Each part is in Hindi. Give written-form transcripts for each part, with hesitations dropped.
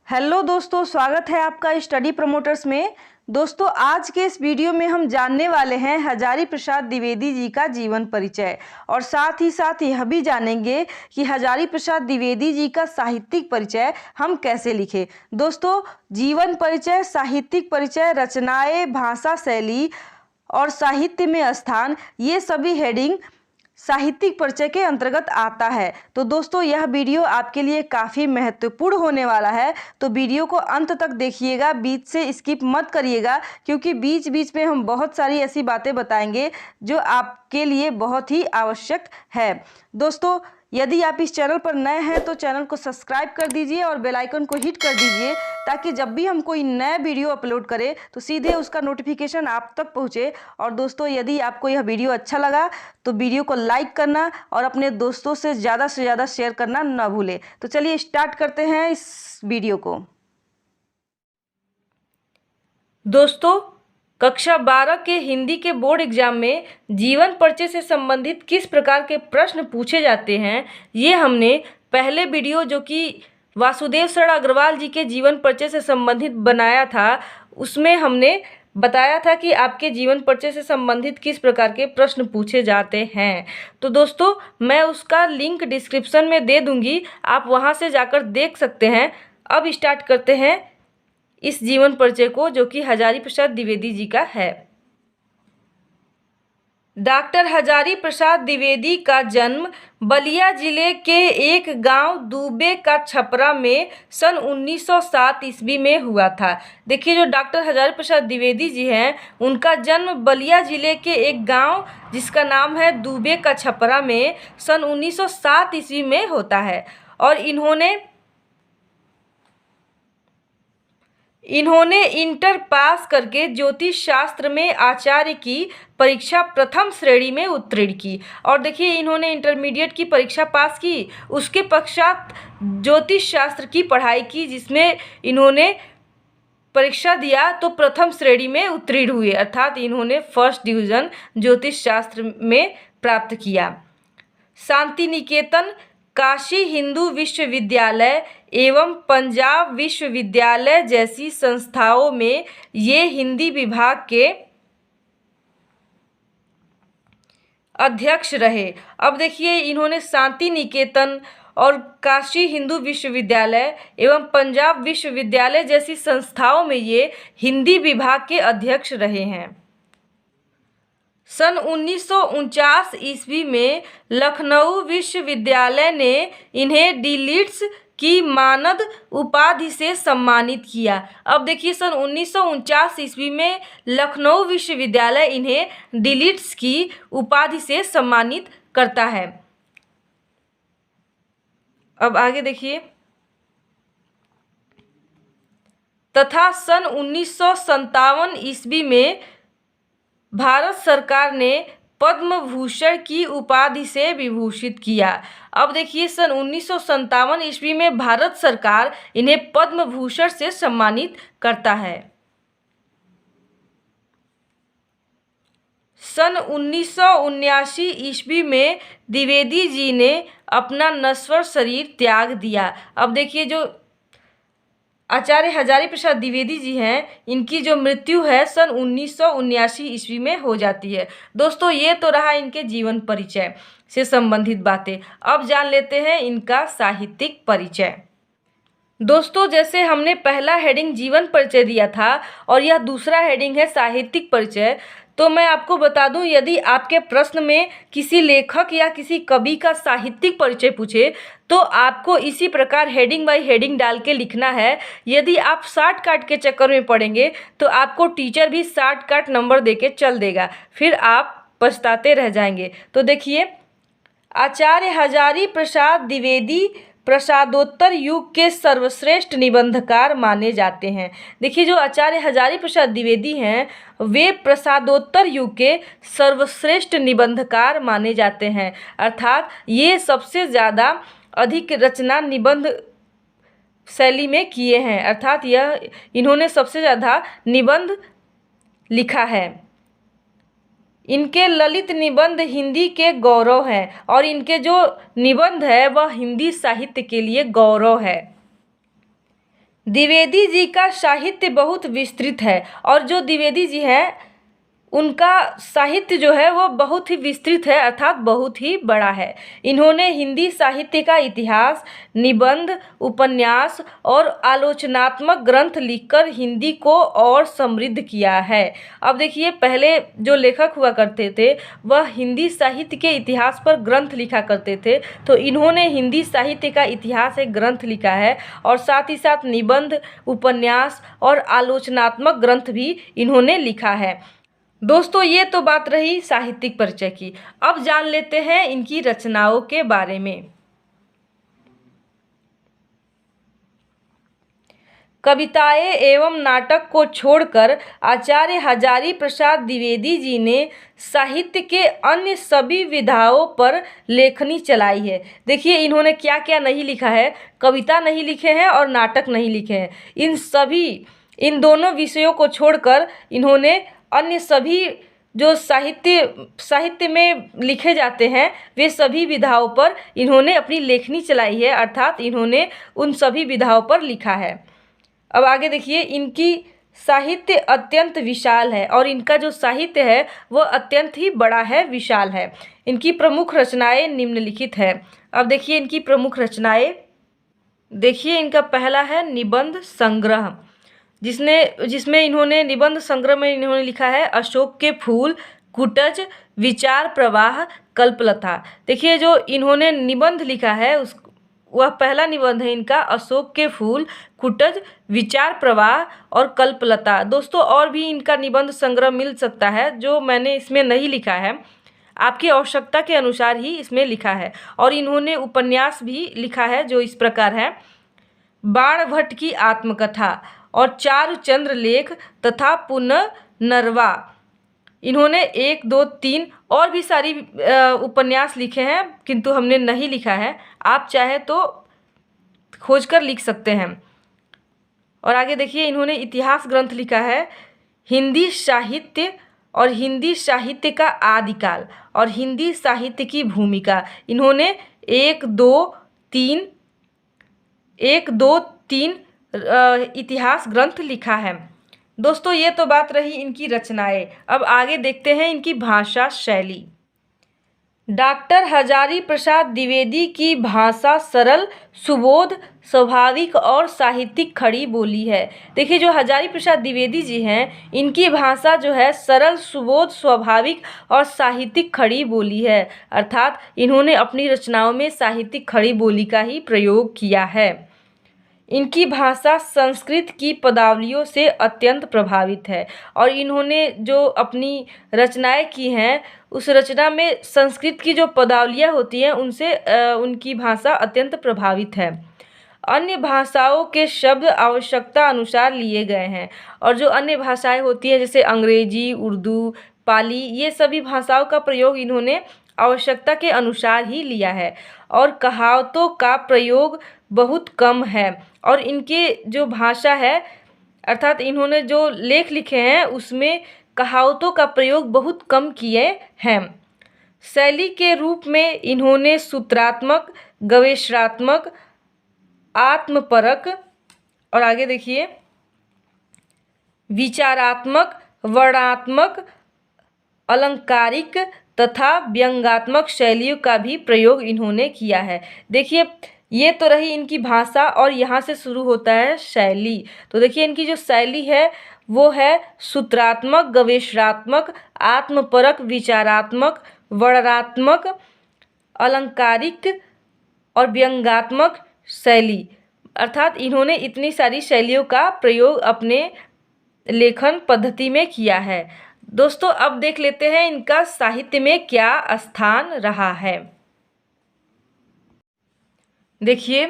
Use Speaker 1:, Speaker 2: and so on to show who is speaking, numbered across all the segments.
Speaker 1: हेलो दोस्तों, स्वागत है आपका स्टडी प्रमोटर्स में। दोस्तों, आज के इस वीडियो में हम जानने वाले हैं हजारी प्रसाद द्विवेदी जी का जीवन परिचय और साथ ही यह भी जानेंगे कि हजारी प्रसाद द्विवेदी जी का साहित्यिक परिचय हम कैसे लिखें। दोस्तों, जीवन परिचय, साहित्यिक परिचय, रचनाएं, भाषा शैली और साहित्य में स्थान, ये सभी हेडिंग साहित्यिक परिचय के अंतर्गत आता है। तो दोस्तों, यह वीडियो आपके लिए काफ़ी महत्वपूर्ण होने वाला है, तो वीडियो को अंत तक देखिएगा, बीच से स्किप मत करिएगा, क्योंकि बीच बीच में हम बहुत सारी ऐसी बातें बताएंगे जो आपके लिए बहुत ही आवश्यक है। दोस्तों, यदि आप इस चैनल पर नए हैं तो चैनल को सब्सक्राइब कर दीजिए और बेल आइकन को हिट कर दीजिए, ताकि जब भी हम कोई नया वीडियो अपलोड करें तो सीधे उसका नोटिफिकेशन आप तक पहुंचे। और दोस्तों, यदि आपको यह वीडियो अच्छा लगा तो वीडियो को लाइक करना और अपने दोस्तों से ज़्यादा शेयर करना ना भूलें। तो चलिए स्टार्ट करते हैं इस वीडियो को। दोस्तों, कक्षा 12 के हिंदी के बोर्ड एग्जाम में जीवन परिचय से संबंधित किस प्रकार के प्रश्न पूछे जाते हैं, ये हमने पहले वीडियो जो कि वासुदेव शरण अग्रवाल जी के जीवन परिचय से संबंधित बनाया था, उसमें हमने बताया था कि आपके जीवन परिचय से संबंधित किस प्रकार के प्रश्न पूछे जाते हैं। तो दोस्तों, मैं उसका लिंक डिस्क्रिप्शन में दे दूंगी, आप वहां से जाकर देख सकते हैं। अब स्टार्ट करते हैं इस जीवन परिचय को, जो कि हजारी प्रसाद द्विवेदी जी का है। डॉक्टर हजारी प्रसाद द्विवेदी का जन्म बलिया जिले के एक गांव दूबे का छपरा में सन 1907 ईस्वी में हुआ था। देखिए, जो डॉक्टर हजारी प्रसाद द्विवेदी जी हैं, उनका जन्म बलिया जिले के एक गांव जिसका नाम है दूबे का छपरा में सन 1907 ईस्वी में होता है। और इन्होंने इंटर पास करके ज्योतिष शास्त्र में आचार्य की परीक्षा प्रथम श्रेणी में उत्तीर्ण की। और देखिए, इन्होंने इंटरमीडिएट की परीक्षा पास की, उसके पश्चात ज्योतिष शास्त्र की पढ़ाई की, जिसमें इन्होंने परीक्षा दिया तो प्रथम श्रेणी में उत्तीर्ण हुए, अर्थात इन्होंने फर्स्ट डिवीजन ज्योतिष शास्त्र में प्राप्त किया। शांति निकेतन, काशी हिंदू विश्वविद्यालय एवं पंजाब विश्वविद्यालय जैसी संस्थाओं में ये हिंदी विभाग के अध्यक्ष रहे। अब देखिए, इन्होंने शांति निकेतन और काशी हिंदू विश्वविद्यालय एवं पंजाब विश्वविद्यालय जैसी संस्थाओं में ये हिंदी विभाग के अध्यक्ष रहे हैं। सन 1949 ईस्वी में लखनऊ विश्वविद्यालय ने इन्हें डीलिट्स की मानद उपाधि से सम्मानित किया। अब देखिए, सन 1949 ईस्वी में लखनऊ विश्वविद्यालय इन्हें डीलिट्स की उपाधि से सम्मानित करता है। अब आगे देखिए, तथा सन 1957 ईस्वी में भारत सरकार ने पद्म भूषण की उपाधि से विभूषित किया। अब देखिए, सन 1957 ईस्वी में भारत सरकार इन्हें पद्म भूषण से सम्मानित करता है। सन 1979 ईस्वी में द्विवेदी जी ने अपना नश्वर शरीर त्याग दिया। अब देखिए, जो आचार्य हजारी प्रसाद द्विवेदी जी हैं, इनकी जो मृत्यु है सन 1979 ईस्वी में हो जाती है। दोस्तों, ये तो रहा इनके जीवन परिचय से संबंधित बातें। अब जान लेते हैं इनका साहित्यिक परिचय। दोस्तों, जैसे हमने पहला हेडिंग जीवन परिचय दिया था और यह दूसरा हेडिंग है साहित्यिक परिचय, तो मैं आपको बता दूं, यदि आपके प्रश्न में किसी लेखक या किसी कवि का साहित्यिक परिचय पूछे तो आपको इसी प्रकार हेडिंग बाय हेडिंग डाल के लिखना है। यदि आप शॉर्टकट के चक्कर में पड़ेंगे तो आपको टीचर भी शॉर्टकट नंबर देके चल देगा, फिर आप पछताते रह जाएंगे। तो देखिए, आचार्य हजारी प्रसाद द्विवेदी प्रसादोत्तर युग के सर्वश्रेष्ठ निबंधकार माने जाते हैं। देखिए, जो आचार्य हजारी प्रसाद द्विवेदी हैं, वे प्रसादोत्तर युग के सर्वश्रेष्ठ निबंधकार माने जाते हैं, अर्थात ये सबसे ज़्यादा अधिक रचना निबंध शैली में किए हैं, अर्थात इन्होंने सबसे ज़्यादा निबंध लिखा है। इनके ललित निबंध हिंदी के गौरव हैं और इनके जो निबंध है वह हिंदी साहित्य के लिए गौरव है। द्विवेदी जी का साहित्य बहुत विस्तृत है, और जो द्विवेदी जी हैं उनका साहित्य जो है वो बहुत ही विस्तृत है, अर्थात बहुत ही बड़ा है। इन्होंने हिंदी साहित्य का इतिहास, निबंध, उपन्यास और आलोचनात्मक ग्रंथ लिखकर हिंदी को और समृद्ध किया है। अब देखिए, पहले जो लेखक हुआ करते थे वह हिंदी साहित्य के इतिहास पर ग्रंथ लिखा करते थे, तो इन्होंने हिंदी साहित्य का इतिहास एक ग्रंथ लिखा है, और साथ ही साथ निबंध, उपन्यास और आलोचनात्मक ग्रंथ भी इन्होंने लिखा है। दोस्तों, ये तो बात रही साहित्यिक परिचय की। अब जान लेते हैं इनकी रचनाओं के बारे में। कविताएं एवं नाटक को छोड़कर आचार्य हजारी प्रसाद द्विवेदी जी ने साहित्य के अन्य सभी विधाओं पर लेखनी चलाई है। देखिए, इन्होंने क्या क्या नहीं लिखा है, कविता नहीं लिखे हैं और नाटक नहीं लिखे हैं। इन दोनों विषयों को छोड़कर इन्होंने अन्य सभी जो साहित्य में लिखे जाते हैं वे सभी विधाओं पर इन्होंने अपनी लेखनी चलाई है, अर्थात इन्होंने उन सभी विधाओं पर लिखा है। अब आगे देखिए, इनकी साहित्य अत्यंत विशाल है, और इनका जो साहित्य है वह अत्यंत ही बड़ा है, विशाल है। इनकी प्रमुख रचनाएं निम्नलिखित है। अब देखिए इनकी प्रमुख रचनाएं। देखिए, इनका पहला है निबंध संग्रह, जिसमें इन्होंने निबंध संग्रह में इन्होंने लिखा है अशोक के फूल, कुटज, विचार प्रवाह, कल्पलता। देखिए, जो इन्होंने निबंध लिखा है वह पहला निबंध है इनका अशोक के फूल, कुटज, विचार प्रवाह और कल्पलता। दोस्तों, और भी इनका निबंध संग्रह मिल सकता है जो मैंने इसमें नहीं लिखा है, आपकी आवश्यकता के अनुसार ही इसमें लिखा है। और इन्होंने उपन्यास भी लिखा है जो इस प्रकार है: बाणभट्ट की आत्मकथा और चारुचंद्र लेख तथा पुनर्नवा। इन्होंने 1, 2, 3 और भी सारी उपन्यास लिखे हैं, किंतु हमने नहीं लिखा है। आप चाहे तो खोजकर लिख सकते हैं। और आगे देखिए, इन्होंने इतिहास ग्रंथ लिखा है हिंदी साहित्य और हिंदी साहित्य का आदिकाल और हिंदी साहित्य की भूमिका। इन्होंने 1, 2, 3 इतिहास ग्रंथ लिखा है। दोस्तों, ये तो बात रही इनकी रचनाएं। अब आगे देखते हैं इनकी भाषा शैली। डॉक्टर हजारी प्रसाद द्विवेदी की भाषा सरल, सुबोध, स्वाभाविक और साहित्यिक खड़ी बोली है। देखिए, जो हजारी प्रसाद द्विवेदी जी हैं इनकी भाषा जो है सरल, सुबोध, स्वाभाविक और साहित्यिक खड़ी बोली है, अर्थात इन्होंने अपनी रचनाओं में साहित्यिक खड़ी बोली का ही प्रयोग किया है। इनकी भाषा संस्कृत की पदावलियों से अत्यंत प्रभावित है, और इन्होंने जो अपनी रचनाएं की हैं उस रचना में संस्कृत की जो पदावलियाँ होती हैं उनसे उनकी भाषा अत्यंत प्रभावित है। अन्य भाषाओं के शब्द आवश्यकता अनुसार लिए गए हैं, और जो अन्य भाषाएं होती हैं जैसे अंग्रेजी, उर्दू, पाली, ये सभी भाषाओं का प्रयोग इन्होंने आवश्यकता के अनुसार ही लिया है। और कहावतों का प्रयोग बहुत कम है, और इनके जो भाषा है अर्थात इन्होंने जो लेख लिखे हैं उसमें कहावतों का प्रयोग बहुत कम किए हैं। शैली के रूप में इन्होंने सूत्रात्मक, गवेषणात्मक, आत्मपरक और आगे देखिए विचारात्मक, वर्णनात्मक, अलंकारिक तथा व्यंग्यात्मक शैलियों का भी प्रयोग इन्होंने किया है। देखिए, ये तो रही इनकी भाषा, और यहाँ से शुरू होता है शैली। तो देखिए, इनकी जो शैली है वो है सूत्रात्मक, गवेषणात्मक, आत्मपरक, विचारात्मक, वर्णनात्मक, अलंकारिक और व्यंग्यात्मक शैली, अर्थात इन्होंने इतनी सारी शैलियों का प्रयोग अपने लेखन पद्धति में किया है। दोस्तों, अब देख लेते हैं इनका साहित्य में क्या स्थान रहा है। देखिए,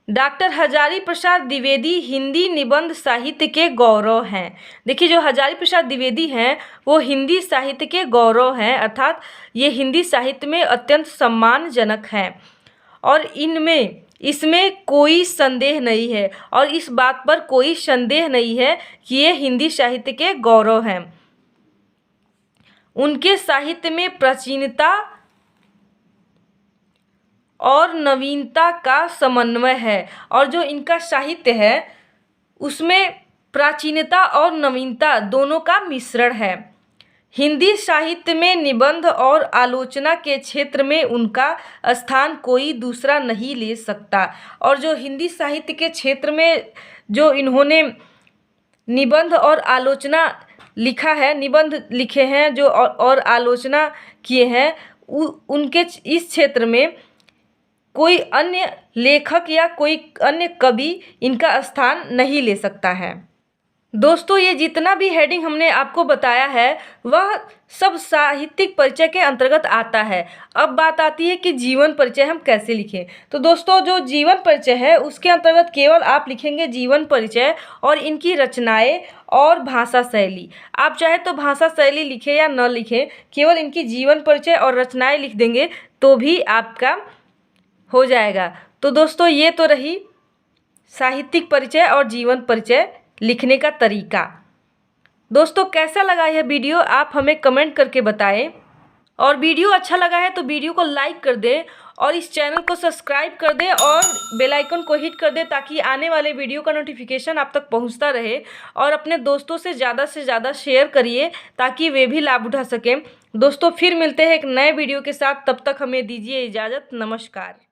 Speaker 1: डॉक्टर हजारी प्रसाद द्विवेदी हिंदी निबंध साहित्य के गौरव हैं। देखिए, जो हजारी प्रसाद द्विवेदी हैं वो हिंदी साहित्य के गौरव हैं, अर्थात ये हिंदी साहित्य में अत्यंत सम्मानजनक हैं, और इसमें कोई संदेह नहीं है, और इस बात पर कोई संदेह नहीं है कि ये हिंदी साहित्य के गौरव हैं। उनके साहित्य में प्राचीनता और नवीनता का समन्वय है, और जो इनका साहित्य है उसमें प्राचीनता और नवीनता दोनों का मिश्रण है। हिंदी साहित्य में निबंध और आलोचना के क्षेत्र में उनका स्थान कोई दूसरा नहीं ले सकता। और जो हिंदी साहित्य के क्षेत्र में जो इन्होंने निबंध और आलोचना लिखा है, निबंध लिखे हैं जो और आलोचना किए हैं, उनके इस क्षेत्र में कोई अन्य लेखक या कोई अन्य कवि इनका स्थान नहीं ले सकता है। दोस्तों, ये जितना भी हेडिंग हमने आपको बताया है वह सब साहित्यिक परिचय के अंतर्गत आता है। अब बात आती है कि जीवन परिचय हम कैसे लिखें। तो दोस्तों, जो जीवन परिचय है उसके अंतर्गत केवल आप लिखेंगे जीवन परिचय और इनकी रचनाएं और भाषा शैली। आप चाहे तो भाषा शैली लिखें या न लिखें, केवल इनकी जीवन परिचय और रचनाएं लिख देंगे तो भी आपका हो जाएगा। तो दोस्तों, ये तो रही साहित्यिक परिचय और जीवन परिचय लिखने का तरीका। दोस्तों, कैसा लगा यह वीडियो आप हमें कमेंट करके बताएं, और वीडियो अच्छा लगा है तो वीडियो को लाइक कर दें और इस चैनल को सब्सक्राइब कर दें और बेल आइकन को हिट कर दें ताकि आने वाले वीडियो का नोटिफिकेशन आप तक पहुंचता रहे। और अपने दोस्तों से ज़्यादा शेयर करिए ताकि वे भी लाभ उठा सकें। दोस्तों, फिर मिलते हैं एक नए वीडियो के साथ, तब तक हमें दीजिए इजाज़त। नमस्कार।